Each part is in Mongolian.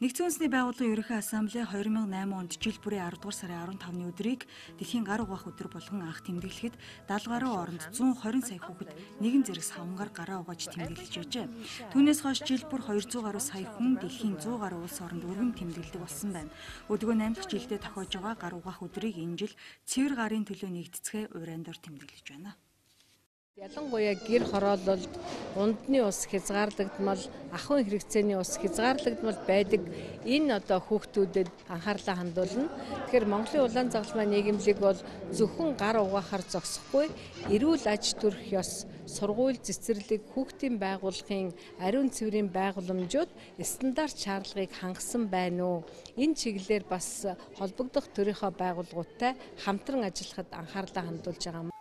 Нэгдсэн үндэсний байгууллагын ерөнхий ассамбле 2008 онд жил бүрийн 10 дугаар сарын 15-ны өдрийг дэлхийн гар угаах өдөр болгон анх тэмдэглэхэд 70 гаруй оронд 120 сая хүүхэд нэгэн зэрэг савнгаар гараа угааж тэмдэглэж байжээ. Түүнээс хойш жил бүр 200 гаруй сая хүн дэлхийн 100 гаруй улс оронд өргөн тэмдэглэдэг болсон байна. Өдгөө 8 дахь жилдээ тохиож байгаа гар угаах өдрийг энэ жил цэвэр гарын төлөө нэгдэцгээ урайндор тэмдэглэж байна. Ялангуяа гэр хороололд ундны ус хязгаарлагдмал, ахуйн хэрэгцээний ус хязгаарлагдмал байдаг энэ хүүхдүүдэд анхаарлаа хандуулна. Тэгэхээр Монголын улаан загалмай нийгэмлэг бол зөвхөн гар угаахаар зогсохгүй, эрүүл аж төрх ёс, сургууль цэцэрлэг, хүүхдийн байгууллагын ариун цэврийн байгууламжууд стандарт шаардлагыг хангасан байна уу? Энэ чиглэлээр бас холбогдох төрийнхөө байгууллагуудтай хамтран ажиллахад анхаарлаа хандуулж байгаа.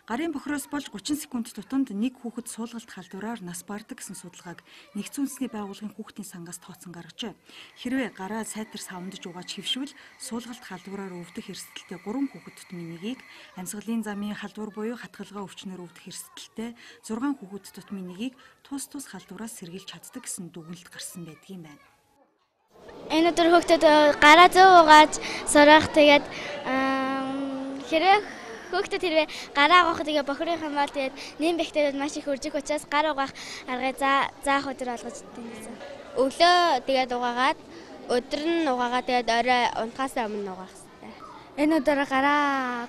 Гарын бохроос болж 30 секунд тутамд нэг хүүхэд суулгалт халдвараар нас бардаг гэсэн судалгааг Нэгдсэн үндэсний байгууллагын хүүхдийн сангаас тооцсон гаргажээ. Хэрвээ гараа сайтар савндж угааж хэвшвэл суулгалт халдвараар өвдөх эрсдэлтэй 3 хүүхэд тутмын нэгийг, амьсгалын замын халдвар буюу хатгалгаа өвчнөөр өвдөх эрсдэлтэй 6 хүүхэд тутмын нэгийг тус халдвараас сэргийлж чаддаг гэсэн дүгнэлт гарсан байдгийн байна. Энэ өдөр хүүхдүүд гараа зөв угааж сурах тэгээд хэрэг хүүхдүүд хэрвээ гараа угаах тэгээ бохирын хамаал тэгээд нэм бэхтэйд маш их үржих учраас гар угаах аргыг заах өдөр болгож тэмдэглэсэн. Өглөө тэгээд угаагаад өдөр нь угаагаад тэгээд орой унтахаас өмнө угаах хэрэгтэй. Энэ өдөр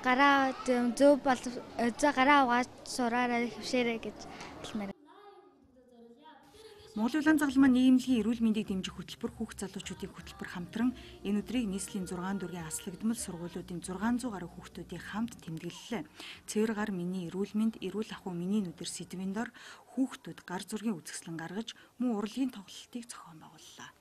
гараа зөв гараа угааж сураарай хөвшөөрэй гэж хэлмээр. Монголын улаан загалмай нийгэмлэгийн эрүүл мэндийг дэмжих хөтөлбөр хүүхд залуучуудын хөтөлбөр хамтран энэ өдрийг нийслэлийн 6 дүүргийн аслагдмал сургуулиудын 600 гаруй хүүхдүүдийн хамт тэмдэглэлээ. Цэвэр гар миний эрүүл мэнд, эрүүл ахуй миний нүдэр сэдвийн дор хүүхдүүд гар зургийн үзэсгэлэн гаргаж мөн урлагийн тоглолтыг зохион байгууллаа.